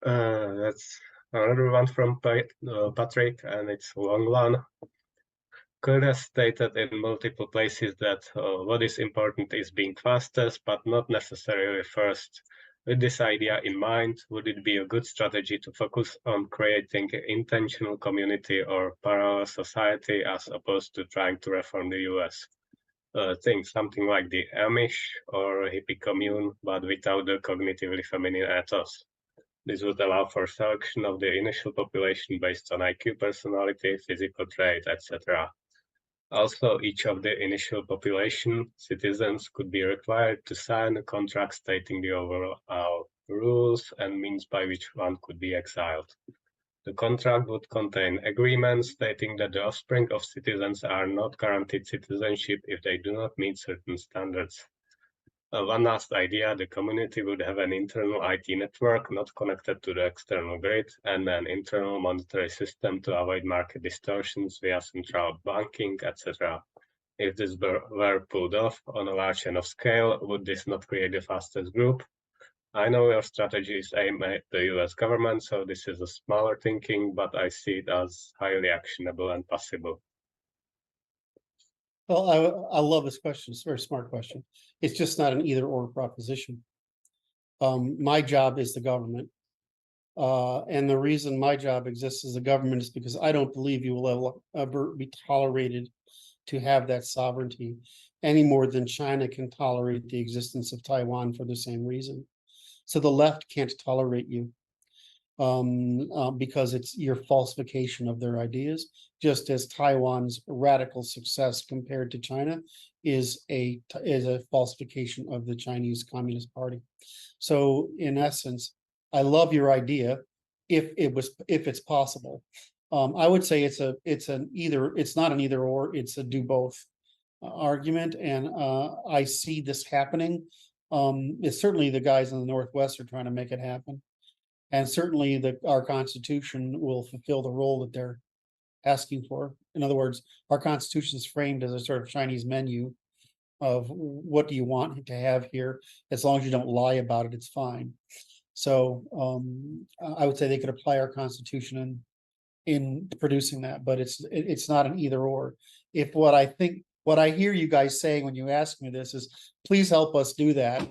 That's another one from Patrick, and it's a long one. Curt has stated in multiple places that what is important is being fastest, but not necessarily first. With this idea in mind, would it be a good strategy to focus on creating an intentional community or parallel society as opposed to trying to reform the US? Think something like the Amish or hippie commune, but without the cognitively feminine ethos. This would allow for selection of the initial population based on IQ, personality, physical trait, etc. Also, each of the initial population citizens could be required to sign a contract stating the overall rules and means by which one could be exiled. The contract would contain agreements stating that the offspring of citizens are not guaranteed citizenship if they do not meet certain standards. One last idea, the community would have an internal IT network not connected to the external grid and an internal monetary system to avoid market distortions via central banking, etc. If this were pulled off on a large enough scale, would this not create the fastest group? I know your strategy is aimed at the US government, so this is a smaller thinking, but I see it as highly actionable and possible. Well, I love this question. It's a very smart question. It's just not an either or proposition. My job is the government. And the reason my job exists as a government is because I don't believe you will ever be tolerated to have that sovereignty any more than China can tolerate the existence of Taiwan for the same reason. So the left can't tolerate you because it's your falsification of their ideas, just as Taiwan's radical success compared to China is a falsification of the Chinese Communist Party. So in essence, I love your idea if it's possible. I would say it's not an either or, it's a do both argument, and I see this happening. It's certainly the guys in the Northwest are trying to make it happen. And certainly our Constitution will fulfill the role that they're asking for. In other words, our Constitution is framed as a sort of Chinese menu of what do you want to have here. As long as you don't lie about it, it's fine. So I would say they could apply our Constitution in producing that, but it's not an either or. If what I hear you guys saying when you ask me this is, please help us do that.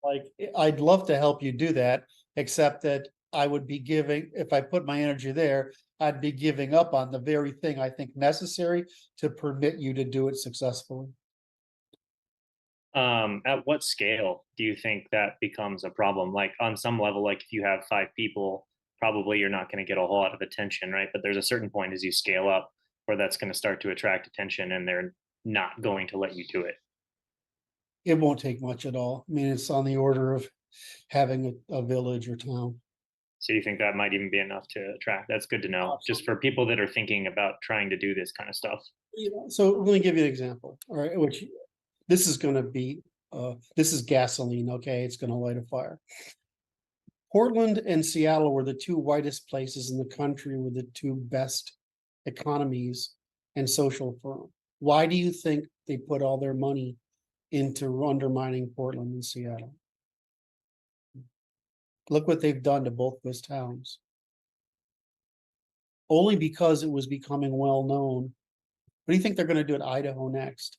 Like, I'd love to help you do that, except that I would be giving, if I put my energy there, I'd be giving up on the very thing I think necessary to permit you to do it successfully. At what scale do you think that becomes a problem? Like on some level, like if you have 5 people, probably you're not going to get a whole lot of attention, right? But there's a certain point as you scale up where that's going to start to attract attention and they're not going to let you do it. It won't take much at all. I mean, it's on the order of having a village or town. So you think that might even be enough to attract? That's good to know, just for people that are thinking about trying to do this kind of stuff. So let me give you an example, all right, which this is going to be, this is gasoline, okay? It's going to light a fire. Portland and Seattle were the two whitest places in the country with the two best economies and social firm. Why do you think they put all their money into undermining Portland and Seattle? Look what they've done to both those towns. Only because it was becoming well known. What do you think they're going to do at Idaho next?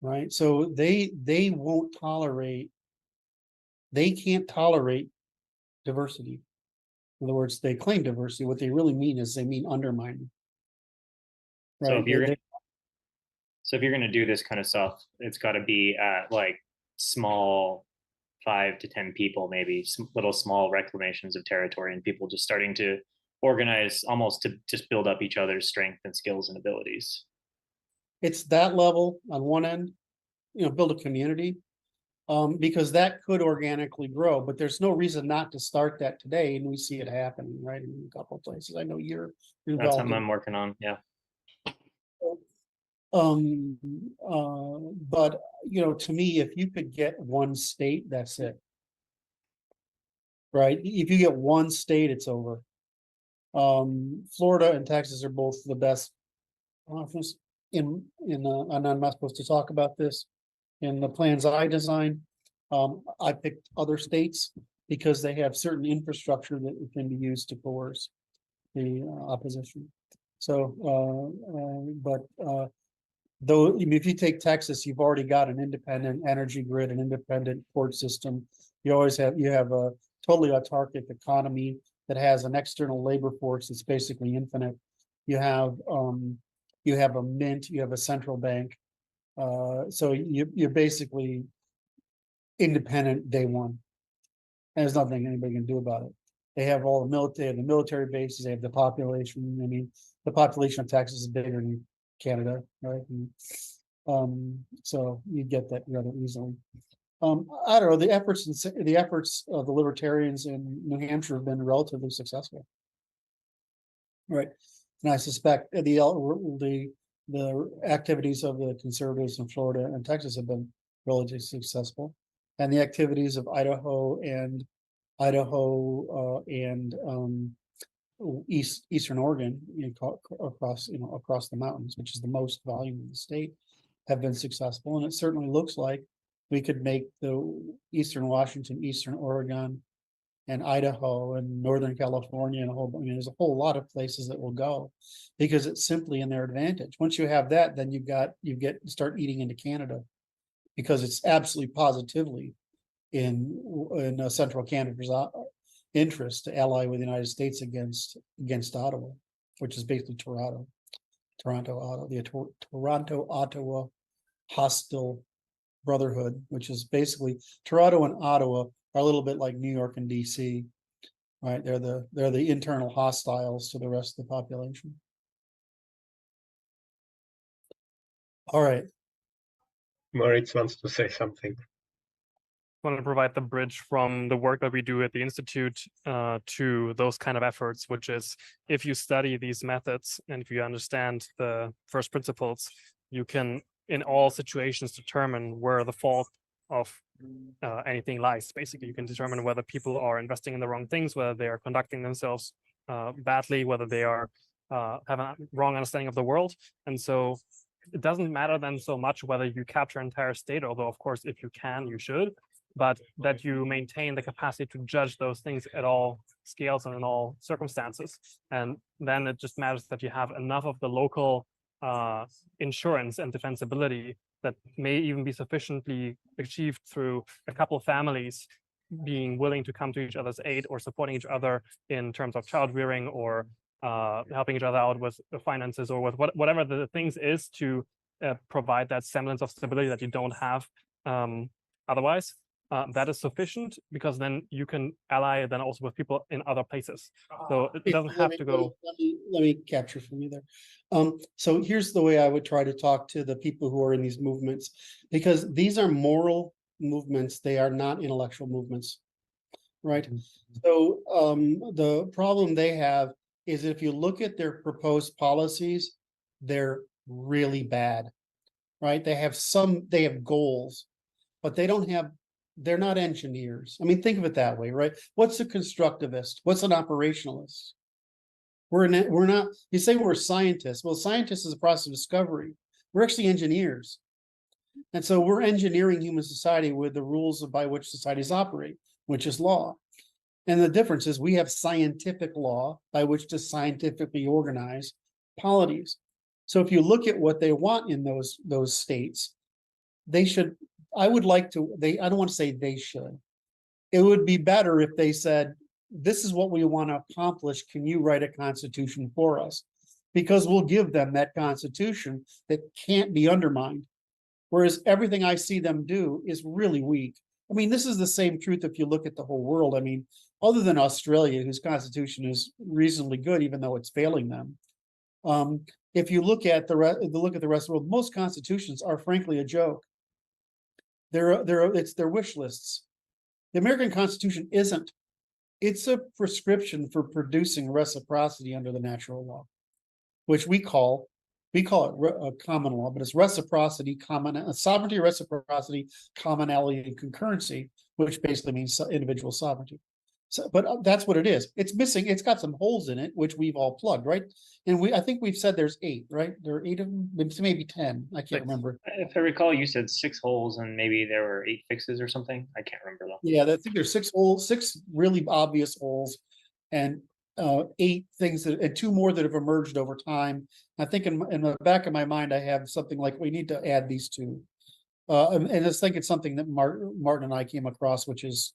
Right? So they won't tolerate, they can't tolerate diversity. In other words, they claim diversity. What they really mean is they mean undermining. Right? So if you're going to do this kind of stuff, it's got to be at like small 5 to 10 people, maybe little small reclamations of territory, and people just starting to organize almost to just build up each other's strength and skills and abilities. It's that level on one end, build a community, because that could organically grow, but there's no reason not to start that today, and we see it happening right in a couple of places. I know you're involved. That's something I'm working on. Yeah. But to me, if you could get one state, that's it. Right? If you get one state, it's over. Florida and Texas are both the best and I'm not supposed to talk about this in the plans I designed. I picked other states because they have certain infrastructure that can be used to coerce the opposition. So, though, I mean, if you take Texas, you've already got an independent energy grid, an independent port system. You have a totally autarkic economy that has an external labor force that's basically infinite. You have a mint, you have a central bank. So you're basically independent day one. And there's nothing anybody can do about it. They have all the military bases, they have the population. I mean, the population of Texas is bigger than Canada, right? And, so you get that rather easily. I don't know, the efforts of the libertarians in New Hampshire have been relatively successful. Right. And I suspect the activities of the conservatives in Florida and Texas have been relatively successful. And the activities of Idaho and Eastern Oregon, across the mountains, which is the most volume in the state, have been successful. And it certainly looks like we could make the Eastern Washington, Eastern Oregon, and Idaho and Northern California and there's a whole lot of places that will go because it's simply in their advantage. Once you have that, then start eating into Canada because it's absolutely positively in central Canada's interest to ally with the United States against Ottawa, which is basically Toronto, Ottawa, the Toronto, Ottawa hostile brotherhood, which is basically Toronto and Ottawa are a little bit like New York and DC, right? They're the internal hostiles to the rest of the population. All right. Moritz wants to say something. I want to provide the bridge from the work that we do at the Institute to those kind of efforts, which is if you study these methods and if you understand the first principles, you can, in all situations, determine where the fault of anything lies. Basically, you can determine whether people are investing in the wrong things, whether they are conducting themselves badly, whether they are have a wrong understanding of the world. And so it doesn't matter then so much whether you capture an entire state, although of course, if you can, you should, but that you maintain the capacity to judge those things at all scales and in all circumstances. And then it just matters that you have enough of the local insurance and defensibility that may even be sufficiently achieved through a couple of families being willing to come to each other's aid or supporting each other in terms of child rearing or helping each other out with finances or with whatever the things is to provide that semblance of stability that you don't have otherwise. That is sufficient because then you can ally then also with people in other places. So it doesn't have to go. Let me capture from you there. So here's the way I would try to talk to the people who are in these movements, because these are moral movements. They are not intellectual movements, right? So the problem they have is if you look at their proposed policies, they're really bad, right? They have goals, but they're not engineers. I mean, think of it that way, right? What's a constructivist? What's an operationalist? We're not, you say we're scientists. Well, scientists is a process of discovery. We're actually engineers. And so we're engineering human society with the rules by which societies operate, which is law. And the difference is we have scientific law by which to scientifically organize polities. So if you look at what they want in those states, they should, I don't want to say they should. It would be better if they said, this is what we want to accomplish. Can you write a constitution for us? Because we'll give them that constitution that can't be undermined. Whereas everything I see them do is really weak. I mean, this is the same truth if you look at the whole world. I mean, other than Australia, whose constitution is reasonably good, even though it's failing them. If you look at the rest of the world, most constitutions are frankly a joke. It's their wish lists. The American Constitution isn't. It's a prescription for producing reciprocity under the natural law, which we call it a common law, but it's reciprocity, sovereignty, reciprocity, commonality, and concurrency, which basically means individual sovereignty. So, but that's what it is. It's missing. It's got some holes in it, which we've all plugged, right? And I think we've said there's 8, right? There are 8 of them, maybe 10. I can't Six. remember. If I recall, you said 6 holes and maybe there were 8 fixes or something. I can't remember though. Yeah, I think there's 6 holes, 6 really obvious holes, and 8 things that, and 2 more that have emerged over time. I think in the back of my mind, I have something like we need to add these 2. And I think it's something that Martin and I came across, which is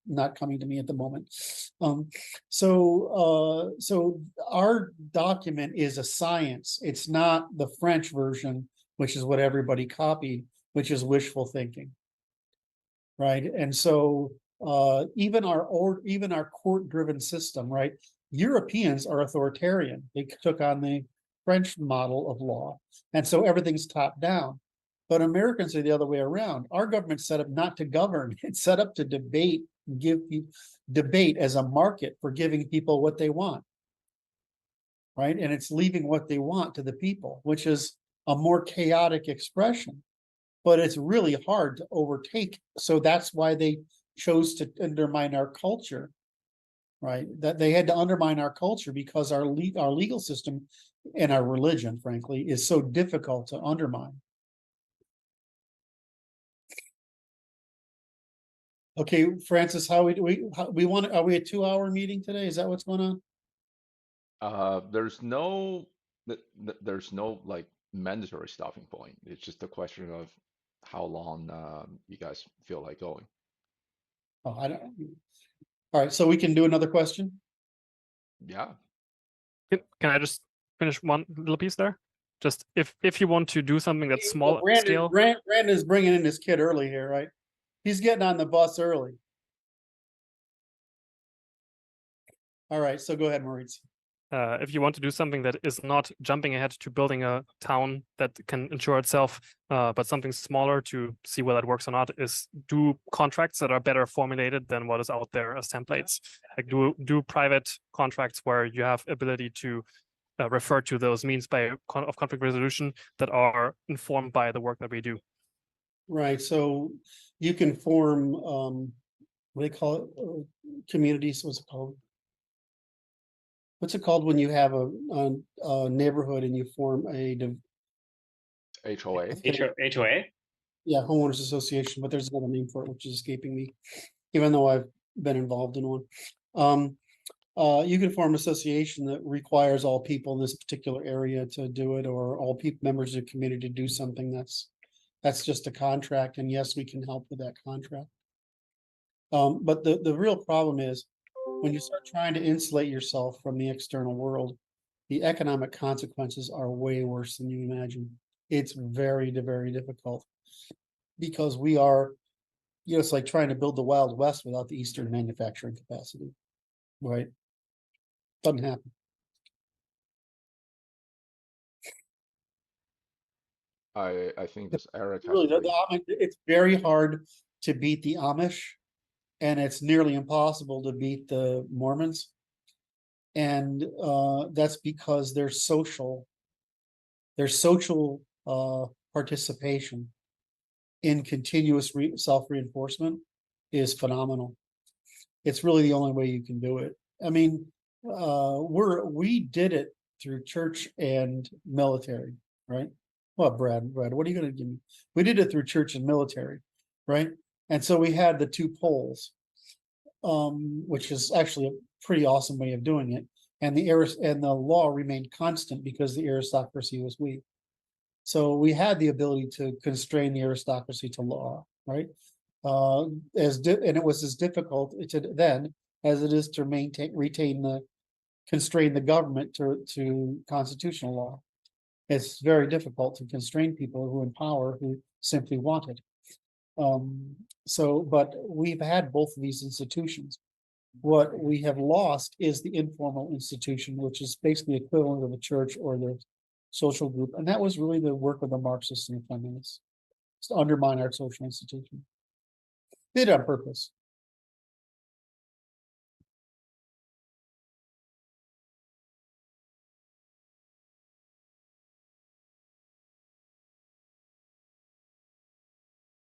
not coming to me at the moment. So our document is a science. It's not the French version, which is what everybody copied, which is wishful thinking. Right. And so even our court-driven system, right? Europeans are authoritarian. They took on the French model of law. And so everything's top down. But Americans are the other way around. Our government's set up not to govern. It's set up to debate, give you debate as a market for giving people what they want. Right. And it's leaving what they want to the people, which is a more chaotic expression. But it's really hard to overtake. So that's why they chose to undermine our culture. Right. That they had to undermine our culture because our legal system and our religion, frankly, is so difficult to undermine. Okay, Francis, are we a 2-hour meeting today? Is that what's going on? There's no like mandatory stopping point. It's just a question of how long you guys feel like going. Oh, I don't. All right, so we can do another question. Yeah. Can I just finish one little piece there? Just if you want to do something that's small scale. Brandon is bringing in his kid early here, right? He's getting on the bus early. All right, so go ahead, Moritz. If you want to do something that is not jumping ahead to building a town that can insure itself, but something smaller to see whether that works or not, is do contracts that are better formulated than what is out there as templates. Like do private contracts where you have ability to refer to those means of conflict resolution that are informed by the work that we do. Right, so you can form, what do they call it? Communities, what's it called? What's it called when you have a neighborhood and you form a HOA. HOA? Yeah, homeowners association, but there's another name for it, which is escaping me, even though I've been involved in one. You can form an association that requires all people in this particular area to do it, or all people members of the community to do something that's just a contract. And yes, we can help with that contract. But the real problem is when you start trying to insulate yourself from the external world, the economic consequences are way worse than you imagine. It's very, very difficult because we are, it's like trying to build the Wild West without the Eastern manufacturing capacity, right? Doesn't happen. I think this Eric has Really, a it's very hard to beat the Amish, and it's nearly impossible to beat the Mormons. And that's because their social participation in continuous self-reinforcement is phenomenal. It's really the only way you can do it. I mean, we did it through church and military, right? Well, Brad, what are you going to give me? We did it through church and military, right? And so we had the 2 poles, which is actually a pretty awesome way of doing it. And the law remained constant because the aristocracy was weak. So we had the ability to constrain the aristocracy to law, right? And it was as difficult then as it is to constrain the government to constitutional law. It's very difficult to constrain people who in power who simply want it. But we've had both of these institutions. What we have lost is the informal institution, which is basically equivalent of the church or the social group. And that was really the work of the Marxists and the feminists, to undermine our social institution. They did it on purpose.